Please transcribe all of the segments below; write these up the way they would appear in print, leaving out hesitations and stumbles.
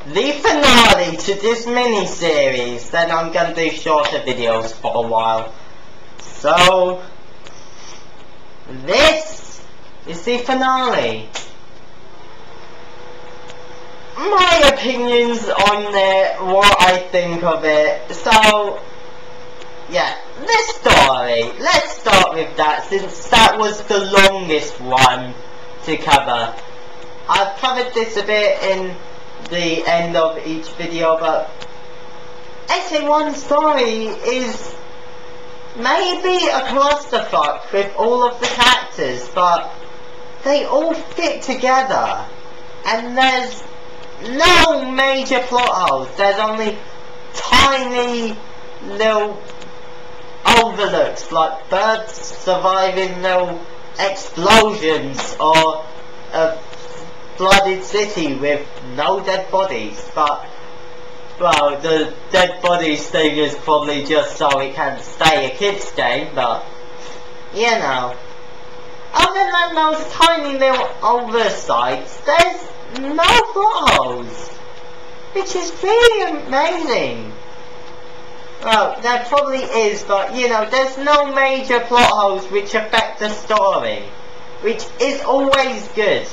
the finale to this mini-series. Then I'm gonna do shorter videos for a while. So, this is the finale. My opinions on it, what I think of it. So, yeah, this story, let's start with that, since that was the longest one to cover. I've covered this a bit in the end of each video, but SA1 story is maybe a clusterfuck with all of the characters, but they all fit together, and there's no major plot holes. There's only tiny little overlooks, like birds surviving little explosions, or a flooded city with no dead bodies. But, well, the dead bodies thing is probably just so it can stay a kid's game, but, you know. Other than those tiny little oversights, there's no plot holes, which is really amazing. Well, there probably is, but you know, there's no major plot holes which affect the story, which is always good.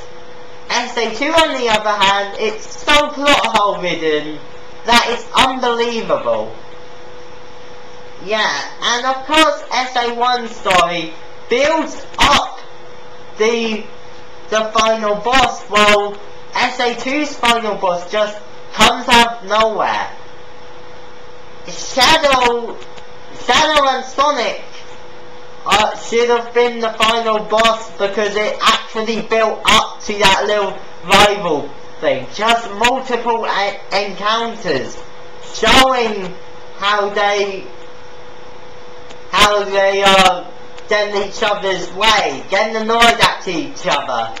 SA2 on the other hand, it's so plot hole ridden that it's unbelievable. Yeah, and of course SA1 story builds up the final boss, while SA2's final boss just comes out of nowhere. Shadow and Sonic should have been the final boss, because it actually built up to that little rival thing. Just multiple encounters showing how they getting each other's way, getting annoyed at each other,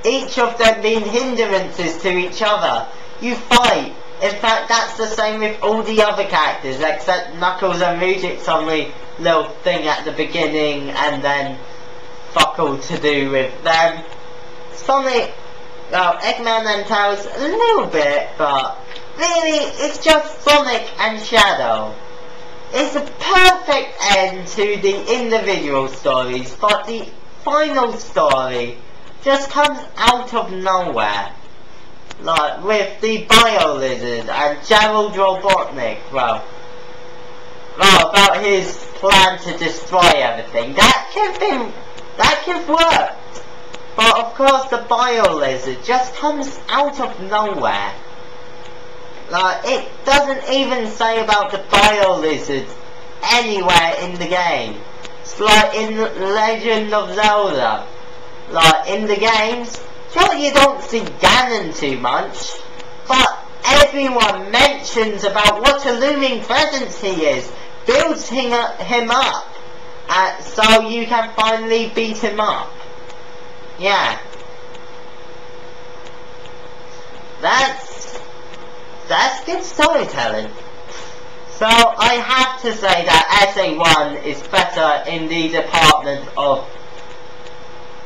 each of them being hindrances to each other. You fight. In fact, that's the same with all the other characters, except Knuckles and Mujik's only little thing at the beginning, and then fuck all to do with them. Sonic, well, Eggman and Tails a little bit, but really, it's just Sonic and Shadow. It's a perfect end to the individual stories, but the final story just comes out of nowhere. Like with the Bio Lizard and Gerald Robotnik, well, about his plan to destroy everything. That could have worked. But of course the Bio Lizard just comes out of nowhere. Like, it doesn't even say about the Bio Lizard anywhere in the game. It's like in Legend of Zelda. Like, in the games, sure, you don't see Ganon too much, but everyone mentions about what a looming presence he is, builds him up, so you can finally beat him up. Yeah. That's good storytelling. So I have to say that SA1 is better in the department of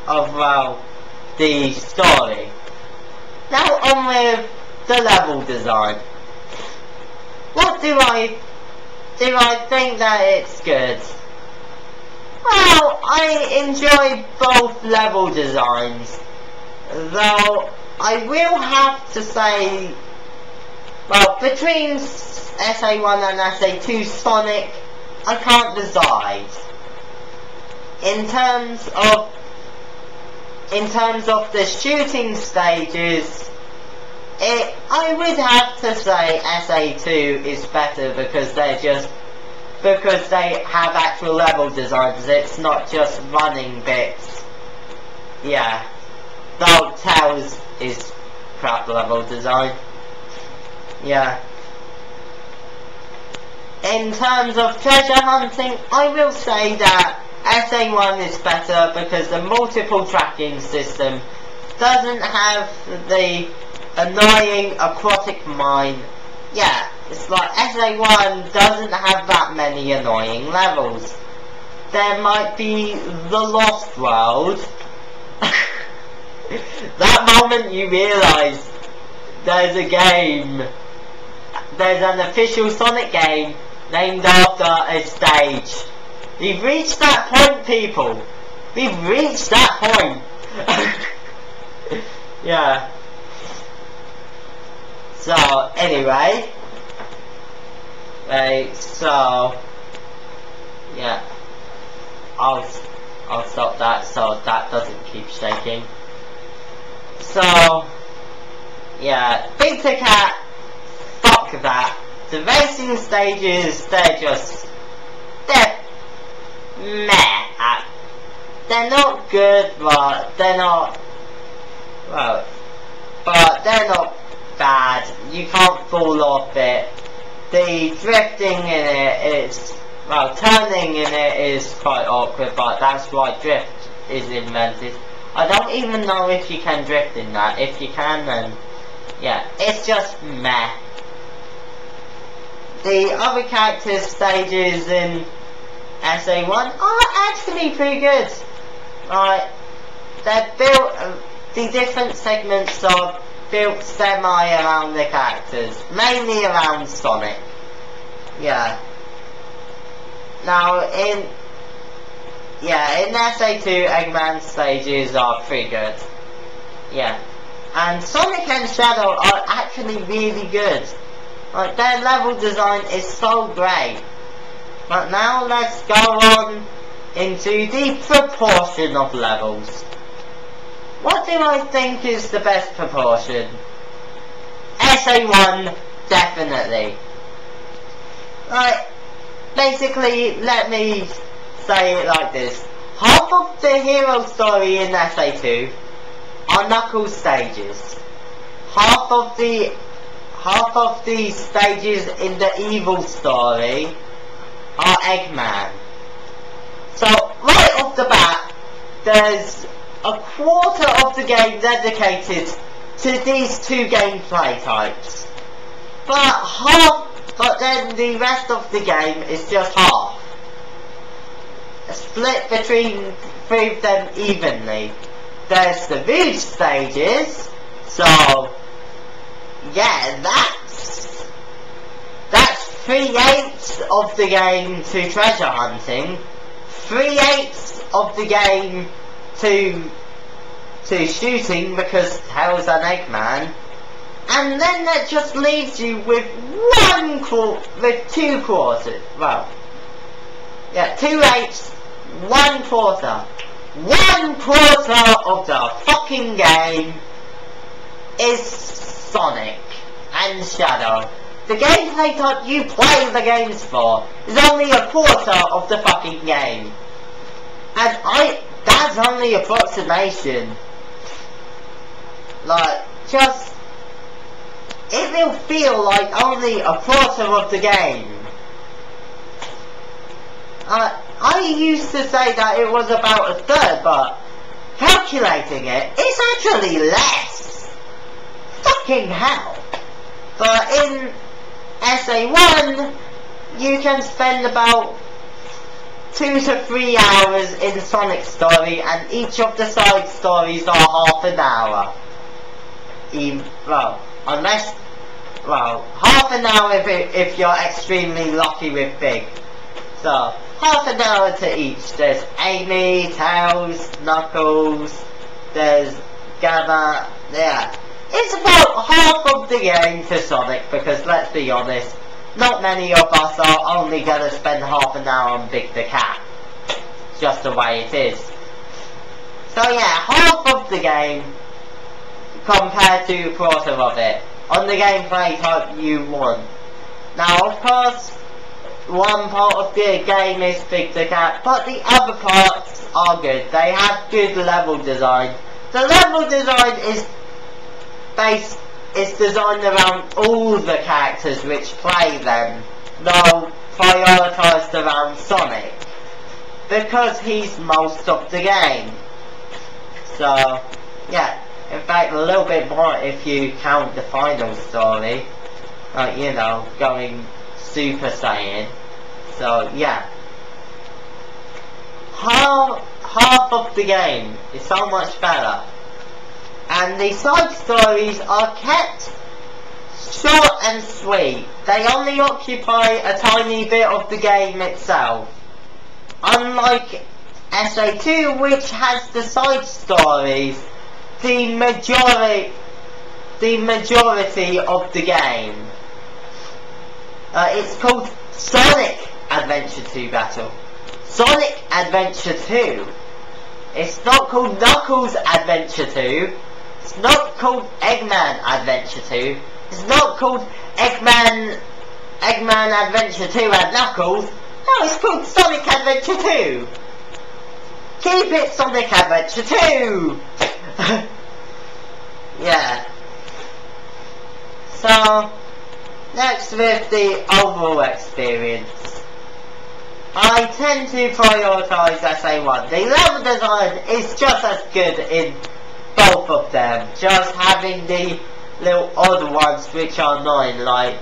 well, the story. Now on with the level design. What do I think that it's good? Well, I enjoy both level designs, though I will have to say, well, between SA1 and SA2 Sonic, I can't decide. In terms of the shooting stages, I would have to say SA2 is better, because they have actual level designs. It's not just running bits. Yeah. Though Tails is crap level design. Yeah. In terms of treasure hunting, I will say that SA1 is better, because the multiple tracking system doesn't have the annoying aquatic mine. Yeah, it's like SA1 doesn't have that many annoying levels. There might be the Lost World. That moment you realise there's a game. There's an official Sonic game named after a stage. We've reached that point, people. We've reached that point. Yeah. So, anyway. So, yeah. I'll stop that so that doesn't keep shaking. So, yeah. Big to Cat, fuck that. The racing stages, they're meh. They're not good, but they're not, well, but they're not bad. You can't fall off it. The drifting in it is, well, turning in it is quite awkward, but that's why drift is invented. I don't even know if you can drift in that. If you can, then, yeah, it's just meh. The other character stages in SA1 are actually pretty good. Right, they're built, the different segments are built semi around the characters, mainly around Sonic. Yeah. Now in SA2, Eggman stages are pretty good. Yeah. And Sonic and Shadow are actually really good. Like, their level design is so great. But now let's go on into the proportion of levels. What do I think is the best proportion? SA1, definitely. Right, basically, let me say it like this. Half of the hero story in SA2 are Knuckles stages. Half of the stages in the evil story are Eggman. So, right off the bat, there's a quarter of the game dedicated to these two gameplay types. But then the rest of the game is just half. Split between three of them evenly. There's the Rouge stages, so yeah, that's 3/8 of the game to treasure hunting, 3/8 of the game to shooting because hell's an Eggman, and then that just leaves you with 2 quarters. Well, yeah, 2/8, 1/4. 1/4 of the fucking game is Sonic and Shadow. The gameplay type you play the games for is only a quarter of the fucking game. And that's only approximation. Like, just, it will feel like only a quarter of the game. I used to say that it was about a third, but calculating it, it's actually less. Fucking hell. But in SA1, you can spend about 2 to 3 hours in Sonic story, and each of the side stories are half an hour. Half an hour if you're extremely lucky with Big. So, half an hour to each. There's Amy, Tails, Knuckles, there's Gamma, yeah. It's about half of the game to Sonic, because let's be honest, not many of us are only gonna spend half an hour on Big the Cat. It's just the way it is. So yeah, half of the game compared to a quarter of it on the gameplay type you want. Now of course, one part of the game is Big the Cat, but the other parts are good. They have good level design. The level design is designed around all the characters which play them, though prioritised around Sonic, because he's most of the game. So, yeah, in fact a little bit more if you count the final story, like, you know, going Super Saiyan. So, yeah. Half of the game is so much better. And the side stories are kept short and sweet. They only occupy a tiny bit of the game itself. Unlike SA2, which has the side stories, the majority of the game. It's called Sonic Adventure 2 Battle. Sonic Adventure 2. It's not called Knuckles Adventure 2. It's not called Eggman Adventure 2. It's not called Eggman Adventure 2 and Knuckles. No, it's called Sonic Adventure 2. Keep it Sonic Adventure 2. Yeah. So, next with the overall experience. I tend to prioritise SA1. The level design is just as good in both of them. Just having the little odd ones which are annoying, like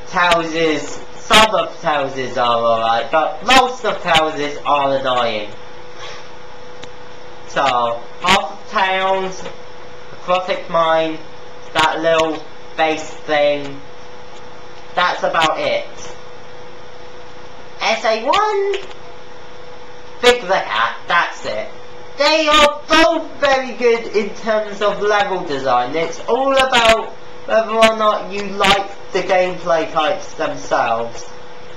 Tails's. Some of Tails's are alright, but most of Tails's are annoying. So, half of Tails, Aquatic Mine, that little base thing, that's about it. SA1, Big the Cat, that's it. They are both very good in terms of level design. It's all about whether or not you like the gameplay types themselves.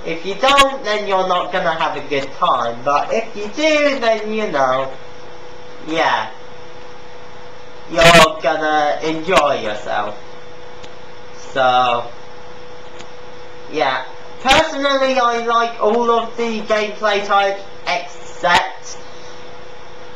If you don't, then you're not gonna have a good time. But if you do, then you know, yeah, you're gonna enjoy yourself. So, yeah. Personally, I like all of the gameplay types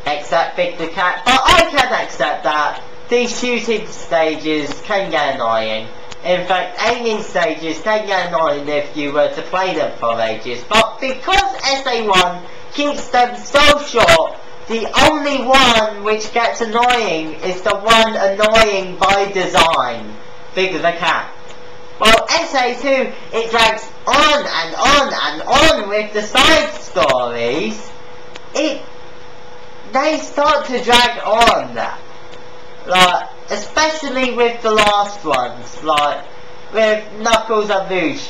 except Big the Cat, but I can accept that the shooting stages can get annoying. In fact, aiming stages can get annoying if you were to play them for ages, but because SA1 keeps them so short, the only one which gets annoying is the one annoying by design, Big the Cat. While SA2, it drags on and on and on with the side stories. They start to drag on, like, especially with the last ones, like with Knuckles and Rouge.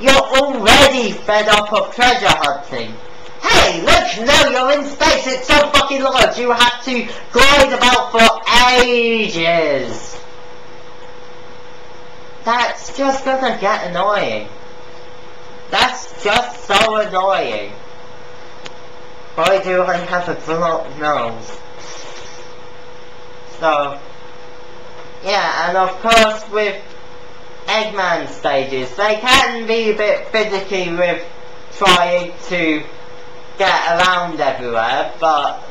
You're already fed up of treasure hunting. Hey, look, now you're in space, it's so fucking large, you have to glide about for ages. That's just gonna get annoying. That's just so annoying. Why do I have a blocked nose? So, yeah, and of course with Eggman stages, they can be a bit finicky with trying to get around everywhere, but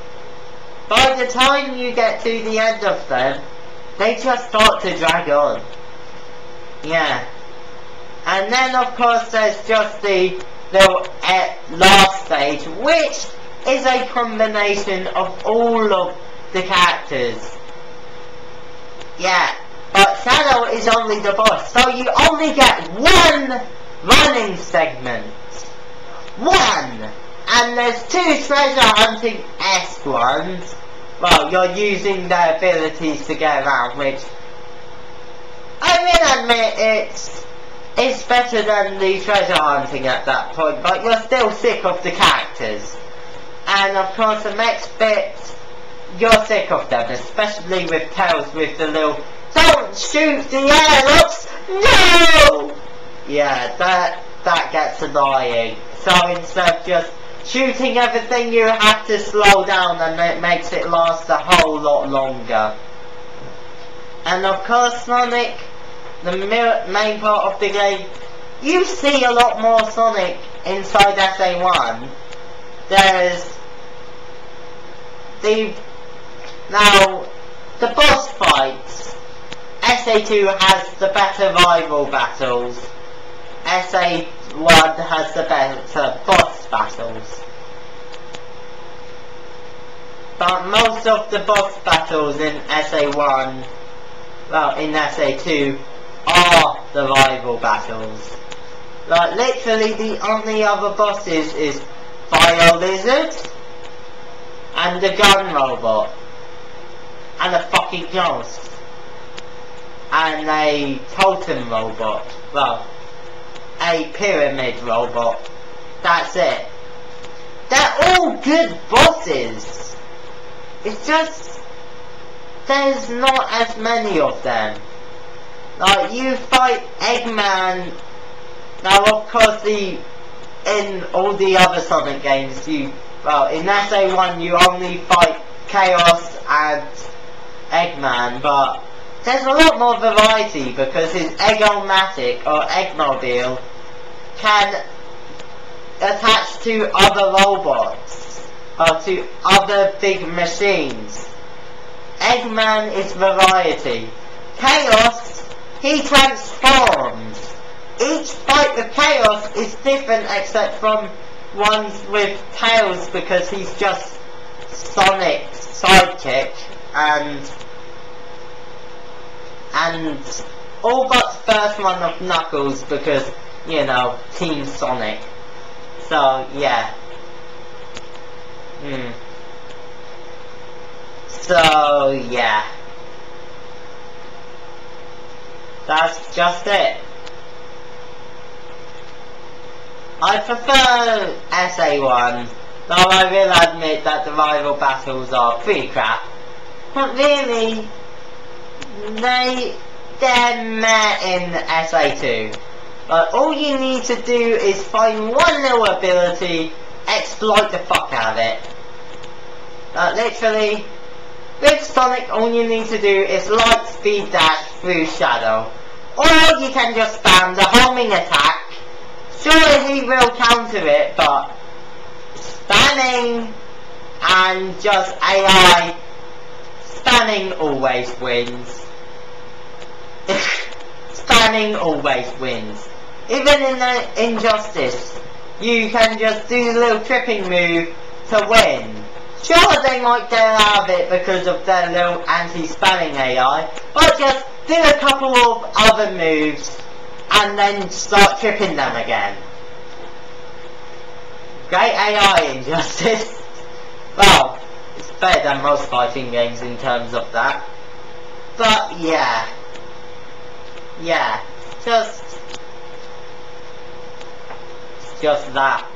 by the time you get to the end of them, they just start to drag on. Yeah. And then of course there's just the little last stage, which is a combination of all of the characters. Yeah, but Shadow is only the boss, so you only get one running segment. One! And there's two treasure hunting-esque ones. Well, you're using their abilities to get around, which I will admit it's better than the treasure hunting at that point, but you're still sick of the characters. And of course the next bit, you're sick of them, especially with Tails with the little "Don't shoot the air looks! No!" Yeah, that gets annoying. So instead of just shooting everything, you have to slow down, and it makes it last a whole lot longer. And of course Sonic, the main part of the game, you see a lot more Sonic inside SA1. There's the boss fights. SA2 has the better rival battles. SA1 has the better boss battles. But most of the boss battles in SA1, well, in SA2, are the rival battles. Like, literally the only other bosses is Fire Lizard, and the gun robot, and a fucking ghost. and a totem robot. Well, a pyramid robot. That's it. They're all good bosses. It's just there's not as many of them. Like, you fight Eggman. Now, of course, in all the other Sonic games, well, in SA1 you only fight Chaos and Eggman, but there's a lot more variety because his Egg-O-Matic or Eggmobile can attach to other robots or to other big machines. Eggman is variety. Chaos, he transforms. Each fight with Chaos is different except from ones with Tails because he's just Sonic's sidekick, and all but first one of Knuckles because, you know, Team Sonic. So yeah. So yeah. That's just it. I prefer SA1, though I will admit that the rival battles are pretty crap. But really, they're meh in SA2. But all you need to do is find one little ability, exploit the fuck out of it. Literally, with Sonic all you need to do is light speed dash through Shadow. Or you can just spam the homing attack. Sure, he will counter it, but spamming and just AI, spamming always wins. Spamming always wins. Even in the Injustice, you can just do the little tripping move to win. Sure, they might get out of it because of their little anti-spamming AI, but just do a couple of other moves and then start tripping them again. Great AI Injustice. Well, it's better than most fighting games in terms of that. But yeah. Yeah. Just that.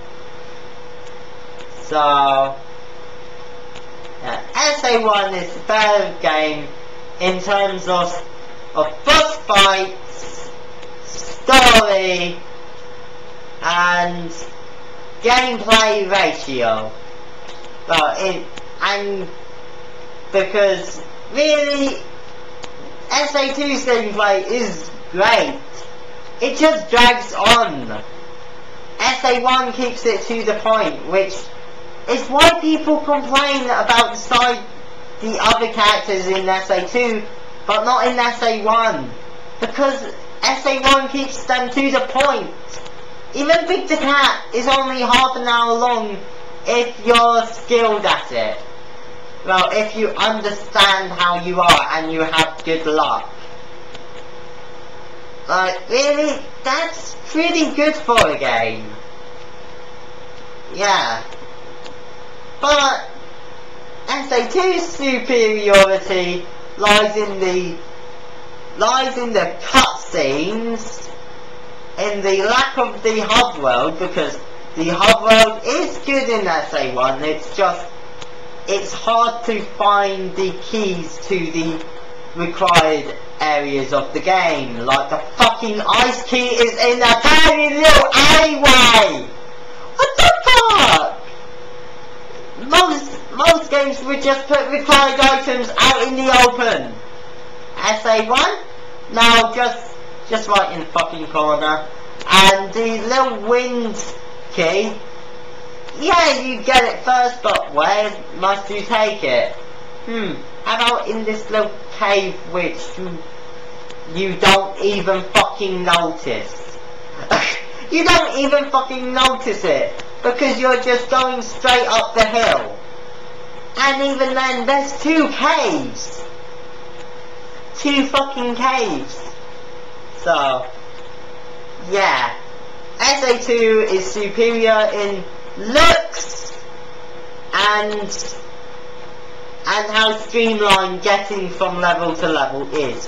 So SA1 is a better game in terms of boss fights, story, and gameplay ratio. Well, and because really SA2's gameplay is great. It just drags on. SA1 keeps it to the point, which is why people complain about the other characters in SA2, but not in SA1. Because SA1 keeps them to the point. Even Big the Cat is only half an hour long if you're skilled at it. Well, if you understand how you are and you have good luck. Like, really, that's pretty good for a game. Yeah. But SA2's superiority lies in the cutscenes, in the lack of the hub world, because the hub world is good in SA1, it's hard to find the keys to the required areas of the game. Like the fucking ice key is in a tiny little alleyway! What the fuck? Most games would just put required items out in the open. SA1? No, just right in the fucking corner. And the little wind key, yeah, you get it first, but where must you take it? How about in this little cave which you don't even fucking notice? You don't even fucking notice it, because you're just going straight up the hill. And even then, there's two caves. Two fucking caves. So, yeah. SA2 is superior in looks and how streamlined getting from level to level is.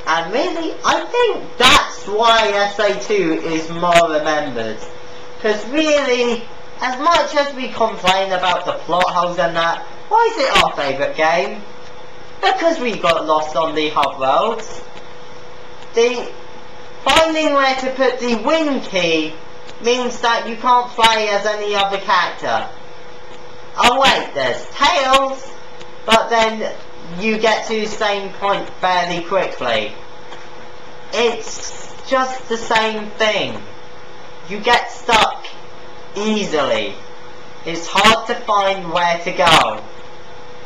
And really, I think that's why SA2 is more remembered. Because really, as much as we complain about the plot holes and that, why is it our favourite game? Because we got lost on the hub worlds. Finding where to put the win key means that you can't play as any other character. Oh wait, there's Tails, but then you get to the same point fairly quickly. It's just the same thing. You get stuck easily. It's hard to find where to go.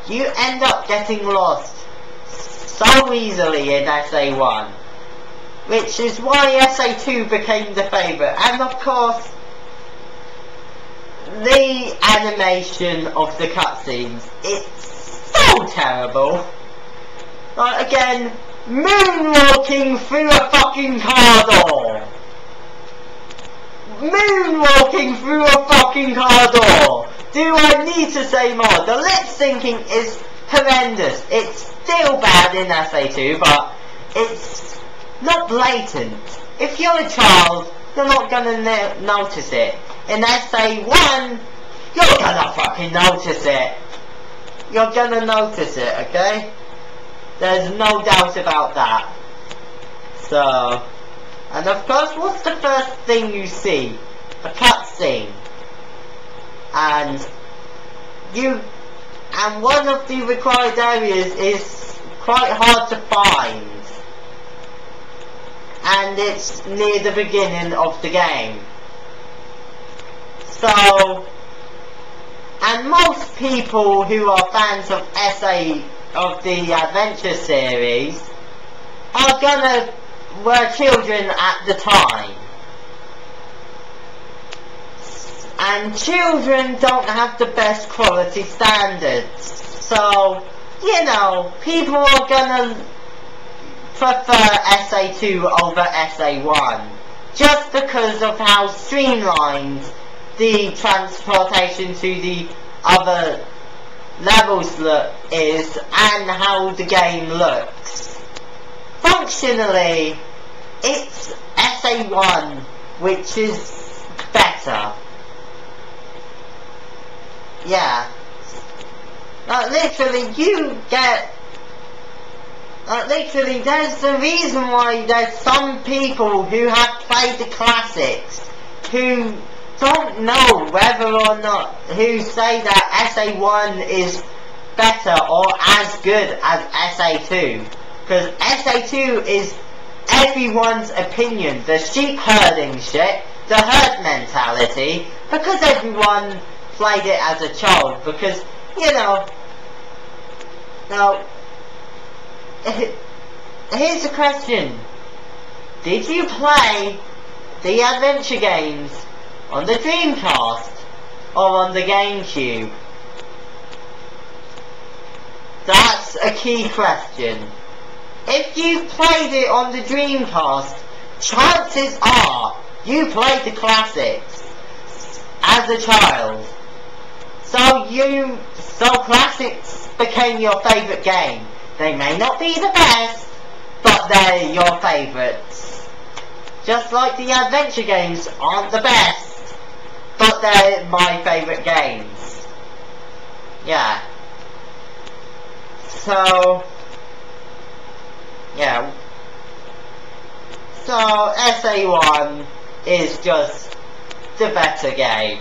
You end up getting lost so easily in SA1, which is why SA2 became the favourite. And of course, the animation of the cutscenes, it's so terrible. Like again, moonwalking through a fucking car door. Moonwalking through a fucking car door. Do I need to say more? The lip syncing is horrendous. It's still bad in SA2, but it's not blatant. If you're a child, you're not gonna notice it. In SA1, you're gonna fucking notice it. You're gonna notice it, okay? There's no doubt about that. So, and of course, what's the first thing you see? A cutscene. And one of the required areas is quite hard to find. And it's near the beginning of the game. So, and most people who are fans of of the adventure series were children at the time. And children don't have the best quality standards. So, you know, people are gonna prefer SA2 over SA1 just because of how streamlined the transportation to the other levels is and how the game looks. Functionally, it's SA1 which is better. Yeah. Literally, literally, there's the reason why there's some people who have played the classics who don't know whether or not, who say that SA1 is better or as good as SA2. Because SA2 is everyone's opinion, the sheep herding shit, the herd mentality, because everyone played it as a child, because, you know, now, here's the question: did you play the adventure games on the Dreamcast or on the GameCube? That's a key question. If you played it on the Dreamcast, chances are you played the classics as a child. So classics became your favourite game. They may not be the best, but they're your favourites. Just like the adventure games aren't the best, but they're my favourite games. Yeah. So, yeah. So, SA1 is just the better game.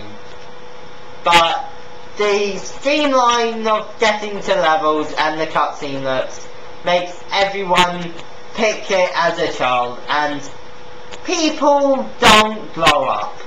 But the streamline of getting to levels and the cutscene looks makes everyone pick it as a child, and people don't grow up.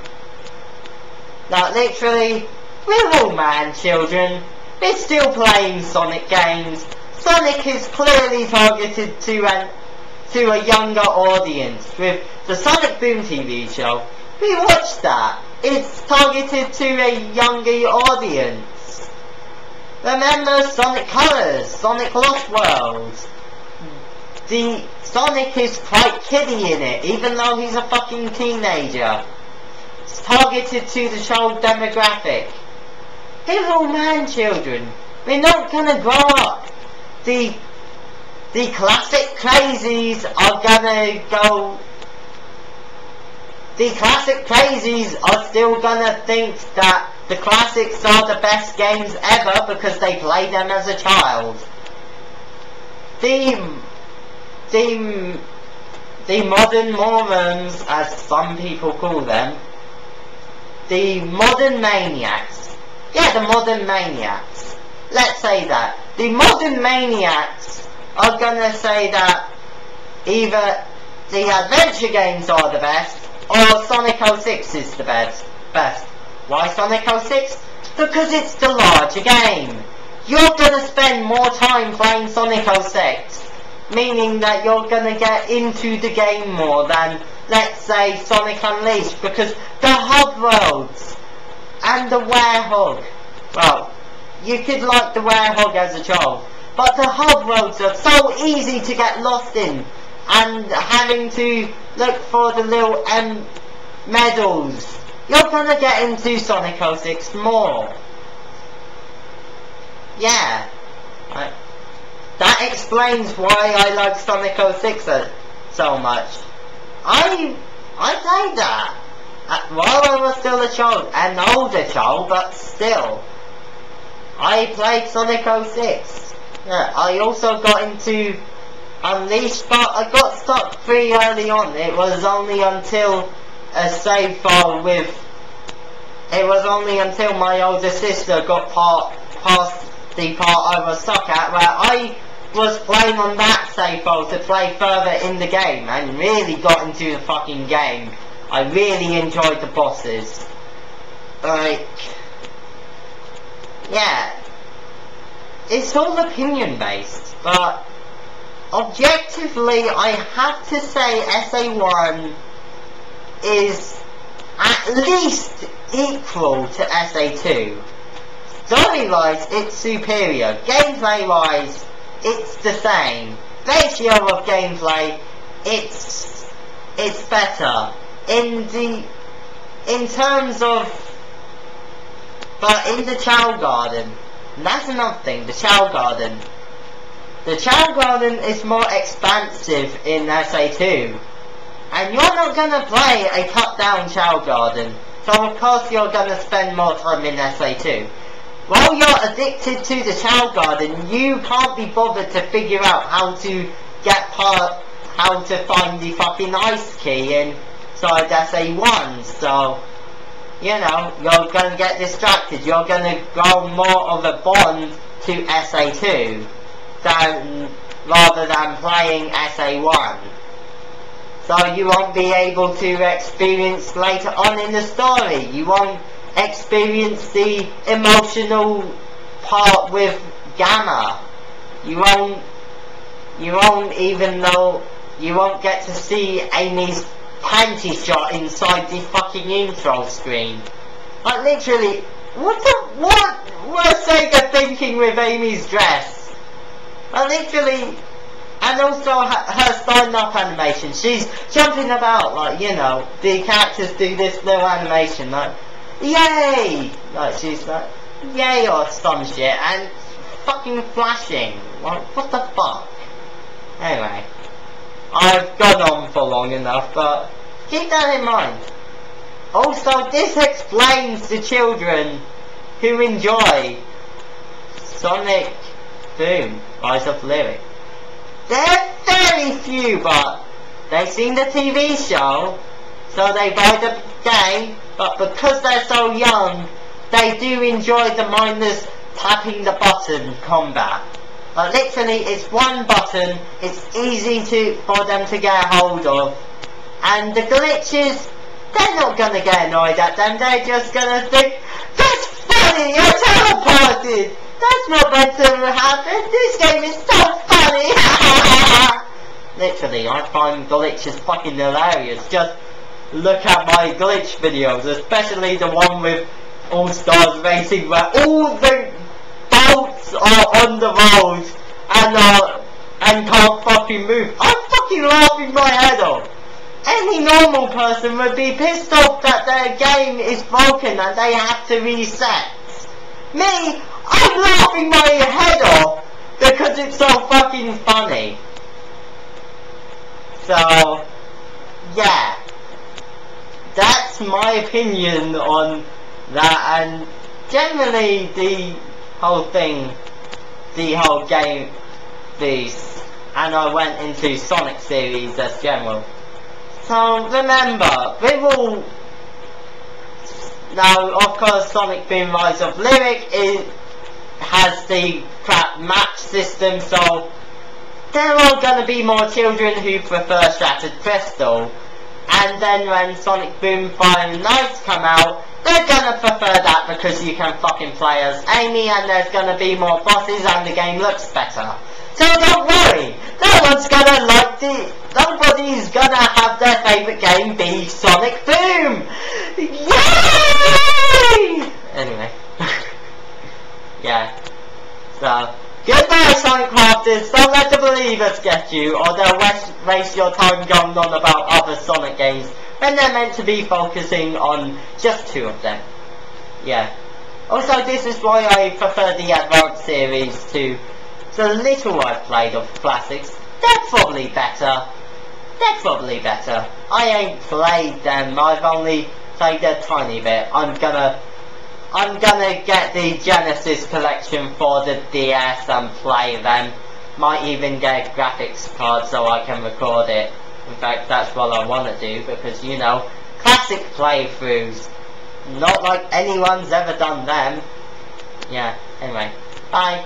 Like literally, we're all man children. We're still playing Sonic games. Sonic is clearly targeted to a younger audience with the Sonic Boom TV show. We watched that. It's targeted to a younger audience. Remember Sonic Colors, Sonic Lost Worlds. The Sonic is quite kiddie in it, even though he's a fucking teenager. It's targeted to the child demographic. We're all man children. We're not gonna grow up. The The classic crazies are gonna go... The classic crazies are still gonna think that the classics are the best games ever because they played them as a child. The modern Mormons, as some people call them, the modern maniacs. Yeah, the modern maniacs. Let's say that. The modern maniacs are gonna say that either the adventure games are the best, or Sonic 06 is the best. Why Sonic 06? Because it's the larger game. You're gonna spend more time playing Sonic 06, meaning that you're gonna get into the game more than, let's say, Sonic Unleashed, because the hub worlds and the werehog, well, you could like the werehog as a child, but the hub worlds are so easy to get lost in, and having to look for the little medals. You're gonna get into Sonic 06 more. Yeah. That explains why I like Sonic 06 so much. I played that while I was still a child, an older child, but still. I played Sonic 06. Yeah, I also got into Unleashed, but I got stuck pretty early on. It was only until a save file with... It was only until my older sister got past the part I was stuck at, where I was playing on that save file to play further in the game, and really got into the fucking game. I really enjoyed the bosses. Like... Yeah. It's all opinion based, but... Objectively, I have to say SA1 is at least equal to SA2. Story-wise, it's superior. Gameplay-wise, it's the same. Ratio of gameplay, it's better. In terms of... But in the Chow Garden, that's another thing, the Chow Garden. The Chow Garden is more expansive in SA2. And you're not gonna play a cut-down Chow Garden, so of course you're gonna spend more time in SA2. While you're addicted to the Chow Garden, you can't be bothered to figure out how to how to find the fucking ice key inside SA1, so, you know, you're gonna get distracted. You're gonna go more of a bond to SA2 rather than playing SA1. So you won't be able to experience later on in the story. You won't experience the emotional part with Gamma. You won't even know, you won't get to see Amy's panty shot inside the fucking intro screen. Like literally, what was Sega thinking with Amy's dress? Like literally, and also her stand up animation. She's jumping about, like, you know, the characters do this little animation, like, yay! Like, she's like, yay, or some shit, and fucking flashing. Like, what the fuck? Anyway, I've gone on for long enough, but keep that in mind. Also, this explains the children who enjoy Sonic Boom, Rise of Lyric. They're very few, but they've seen the TV show, so they buy the game, but because they're so young, they do enjoy the mindless tapping the button combat. But literally, it's one button, it's easy for them to get a hold of, and the glitches, they're not gonna get annoyed at them, they're just gonna think, that's funny, you're teleported! That's not meant to happen, this game is so funny! Literally, I find glitches fucking hilarious. Just look at my glitch videos, especially the one with All Stars Racing where all the boats are on the road and can't fucking move. I'm fucking laughing my head off. Any normal person would be pissed off that their game is broken and they have to reset. Me, I'm laughing my head off because it's so fucking funny. So, yeah. That's my opinion on that, and generally the whole thing, the whole game, and I went into Sonic series as general. So remember, with all, now of course Sonic Boom Rise of Lyric has the crap match system, so there are gonna be more children who prefer Shattered Crystal. And then when Sonic Boom Fire and Ice come out, they're gonna prefer that because you can fucking play as Amy and there's gonna be more bosses and the game looks better. So don't worry, nobody's gonna have their favourite game be Sonic Boom! Yay! Anyway. Yeah. So, goodbye Sonic Crafters, don't let the believers get you, or they'll waste your time going on about other Sonic games when they're meant to be focusing on just 2 of them. Yeah. Also, this is why I prefer the Advanced series to the little I've played of classics. They're probably better. I ain't played them, I've only played a tiny bit. I'm gonna get the Genesis collection for the DS and play them. Might even get a graphics card so I can record it. In fact, that's what I want to do, because, you know, classic playthroughs. Not like anyone's ever done them. Yeah, anyway. Bye.